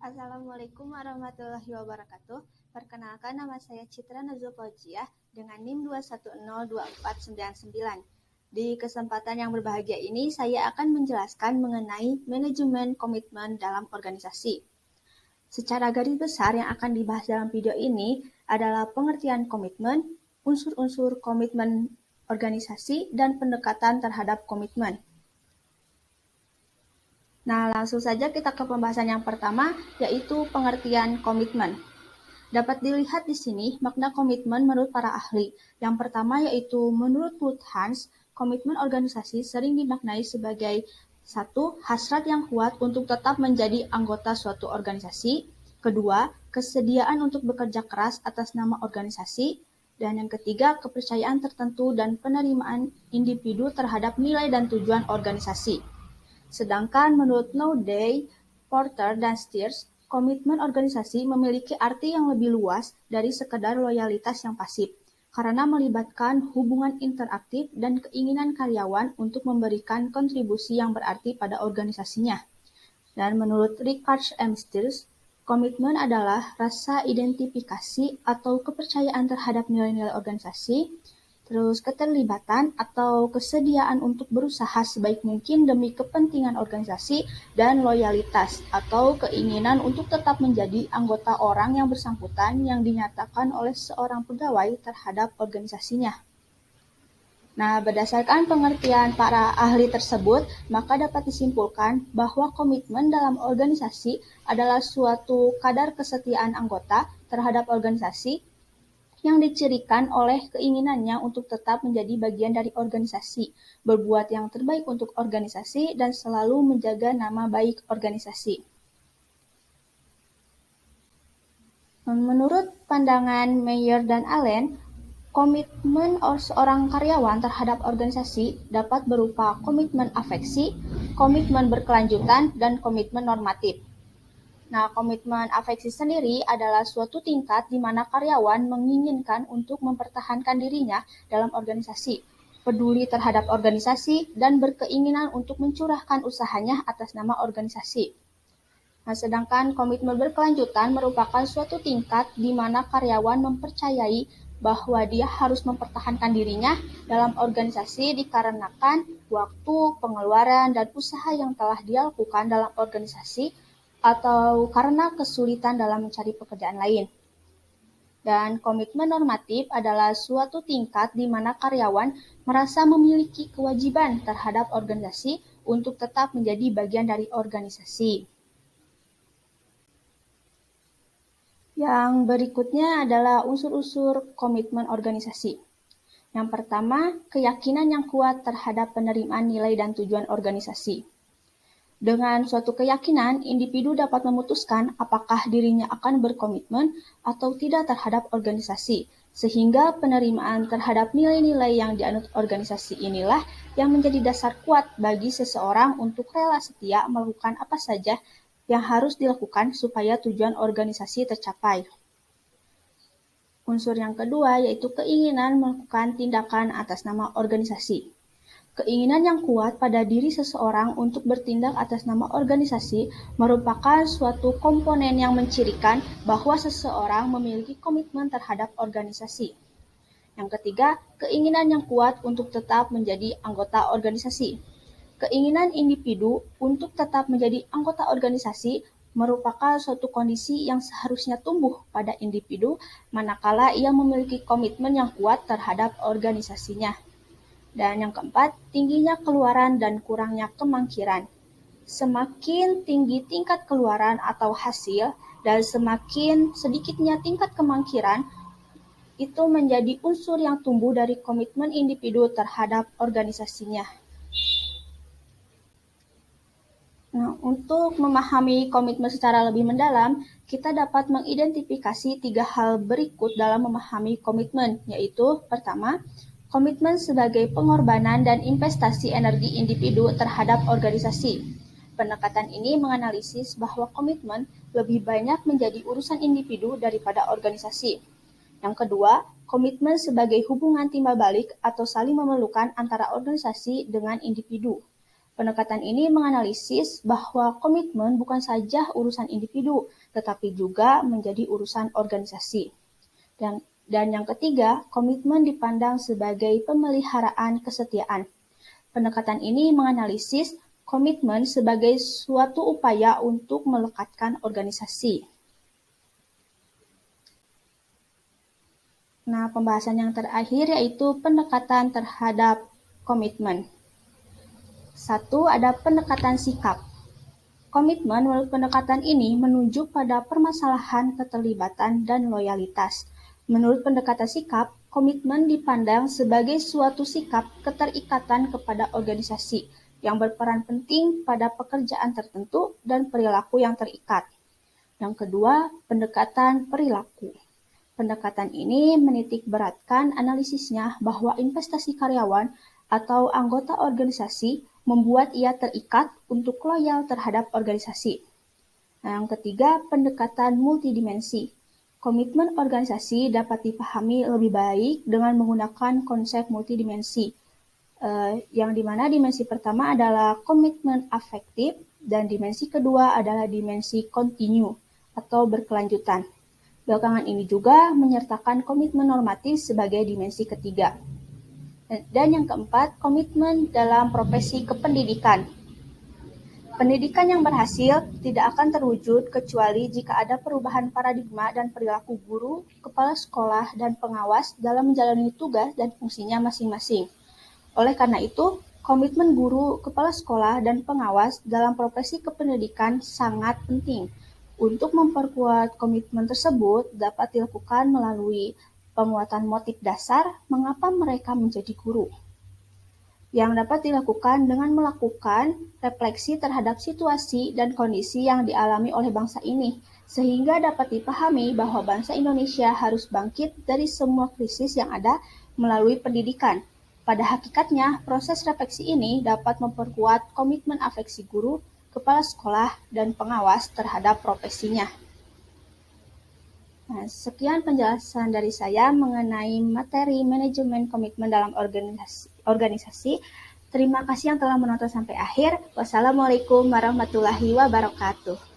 Assalamualaikum warahmatullahi wabarakatuh. Perkenalkan, nama saya Citra Nazul Fauziah dengan NIM 2102499. Di kesempatan yang berbahagia ini, saya akan menjelaskan mengenai manajemen komitmen dalam organisasi. Secara garis besar yang akan dibahas dalam video ini adalah pengertian komitmen, unsur-unsur komitmen organisasi, dan pendekatan terhadap komitmen. Nah, langsung saja kita ke pembahasan yang pertama, yaitu pengertian komitmen. Dapat dilihat di sini makna komitmen menurut para ahli. Yang pertama yaitu menurut Ruth Hans, komitmen organisasi sering dimaknai sebagai satu, hasrat yang kuat untuk tetap menjadi anggota suatu organisasi. Kedua, kesediaan untuk bekerja keras atas nama organisasi. Dan yang ketiga, kepercayaan tertentu dan penerimaan individu terhadap nilai dan tujuan organisasi. Sedangkan menurut Nowday, Porter, dan Steers, komitmen organisasi memiliki arti yang lebih luas dari sekedar loyalitas yang pasif, karena melibatkan hubungan interaktif dan keinginan karyawan untuk memberikan kontribusi yang berarti pada organisasinya. Dan menurut Richard M. Steers, komitmen adalah rasa identifikasi atau kepercayaan terhadap nilai-nilai organisasi, terus keterlibatan atau kesediaan untuk berusaha sebaik mungkin demi kepentingan organisasi, dan loyalitas atau keinginan untuk tetap menjadi anggota orang yang bersangkutan yang dinyatakan oleh seorang pegawai terhadap organisasinya. Nah, berdasarkan pengertian para ahli tersebut, maka dapat disimpulkan bahwa komitmen dalam organisasi adalah suatu kadar kesetiaan anggota terhadap organisasi yang dicirikan oleh keinginannya untuk tetap menjadi bagian dari organisasi, berbuat yang terbaik untuk organisasi, dan selalu menjaga nama baik organisasi. Menurut pandangan Meyer dan Allen, komitmen seorang karyawan terhadap organisasi dapat berupa komitmen afeksi, komitmen berkelanjutan, dan komitmen normatif. Nah, komitmen afeksi sendiri adalah suatu tingkat di mana karyawan menginginkan untuk mempertahankan dirinya dalam organisasi, peduli terhadap organisasi, dan berkeinginan untuk mencurahkan usahanya atas nama organisasi. Nah, sedangkan komitmen berkelanjutan merupakan suatu tingkat di mana karyawan mempercayai bahwa dia harus mempertahankan dirinya dalam organisasi dikarenakan waktu, pengeluaran, dan usaha yang telah dia lakukan dalam organisasi atau karena kesulitan dalam mencari pekerjaan lain. Dan komitmen normatif adalah suatu tingkat di mana karyawan merasa memiliki kewajiban terhadap organisasi untuk tetap menjadi bagian dari organisasi. Yang berikutnya adalah unsur-unsur komitmen organisasi. Yang pertama, keyakinan yang kuat terhadap penerimaan nilai dan tujuan organisasi. Dengan suatu keyakinan, individu dapat memutuskan apakah dirinya akan berkomitmen atau tidak terhadap organisasi, sehingga penerimaan terhadap nilai-nilai yang dianut organisasi inilah yang menjadi dasar kuat bagi seseorang untuk rela setia melakukan apa saja yang harus dilakukan supaya tujuan organisasi tercapai. Unsur yang kedua yaitu keinginan melakukan tindakan atas nama organisasi. Keinginan yang kuat pada diri seseorang untuk bertindak atas nama organisasi merupakan suatu komponen yang mencirikan bahwa seseorang memiliki komitmen terhadap organisasi. Yang ketiga, keinginan yang kuat untuk tetap menjadi anggota organisasi. Keinginan individu untuk tetap menjadi anggota organisasi merupakan suatu kondisi yang seharusnya tumbuh pada individu manakala ia memiliki komitmen yang kuat terhadap organisasinya. Dan yang keempat, tingginya keluaran dan kurangnya kemangkiran. Semakin tinggi tingkat keluaran atau hasil dan semakin sedikitnya tingkat kemangkiran, itu menjadi unsur yang tumbuh dari komitmen individu terhadap organisasinya. Nah, untuk memahami komitmen secara lebih mendalam, kita dapat mengidentifikasi 3 hal berikut dalam memahami komitmen, yaitu pertama, komitmen sebagai pengorbanan dan investasi energi individu terhadap organisasi. Pendekatan ini menganalisis bahwa komitmen lebih banyak menjadi urusan individu daripada organisasi. Yang kedua, komitmen sebagai hubungan timbal balik atau saling memerlukan antara organisasi dengan individu. Pendekatan ini menganalisis bahwa komitmen bukan saja urusan individu, tetapi juga menjadi urusan organisasi. Dan yang ketiga, komitmen dipandang sebagai pemeliharaan kesetiaan. Pendekatan ini menganalisis komitmen sebagai suatu upaya untuk melekatkan organisasi. Nah, pembahasan yang terakhir yaitu pendekatan terhadap komitmen. 1. Ada pendekatan sikap. Komitmen menurut pendekatan ini menunjuk pada permasalahan keterlibatan dan loyalitas. Menurut pendekatan sikap, komitmen dipandang sebagai suatu sikap keterikatan kepada organisasi yang berperan penting pada pekerjaan tertentu dan perilaku yang terikat. Yang kedua, pendekatan perilaku. Pendekatan ini menitik beratkan analisisnya bahwa investasi karyawan atau anggota organisasi membuat ia terikat untuk loyal terhadap organisasi. Nah, yang ketiga, pendekatan multidimensi. Komitmen organisasi dapat dipahami lebih baik dengan menggunakan konsep multidimensi, yang dimana dimensi pertama adalah komitmen afektif dan dimensi kedua adalah dimensi kontinu atau berkelanjutan. Belakangan ini juga menyertakan komitmen normatif sebagai dimensi ketiga. Dan yang keempat, komitmen dalam profesi kependidikan. Pendidikan yang berhasil tidak akan terwujud kecuali jika ada perubahan paradigma dan perilaku guru, kepala sekolah, dan pengawas dalam menjalani tugas dan fungsinya masing-masing. Oleh karena itu, komitmen guru, kepala sekolah, dan pengawas dalam profesi kependidikan sangat penting. Untuk memperkuat komitmen tersebut dapat dilakukan melalui penguatan motif dasar mengapa mereka menjadi guru, yang dapat dilakukan dengan melakukan refleksi terhadap situasi dan kondisi yang dialami oleh bangsa ini, sehingga dapat dipahami bahwa bangsa Indonesia harus bangkit dari semua krisis yang ada melalui pendidikan. Pada hakikatnya, proses refleksi ini dapat memperkuat komitmen afeksi guru, kepala sekolah, dan pengawas terhadap profesinya. Nah, sekian penjelasan dari saya mengenai materi manajemen komitmen dalam organisasi. Terima kasih yang telah menonton sampai akhir. Wassalamualaikum warahmatullahi wabarakatuh.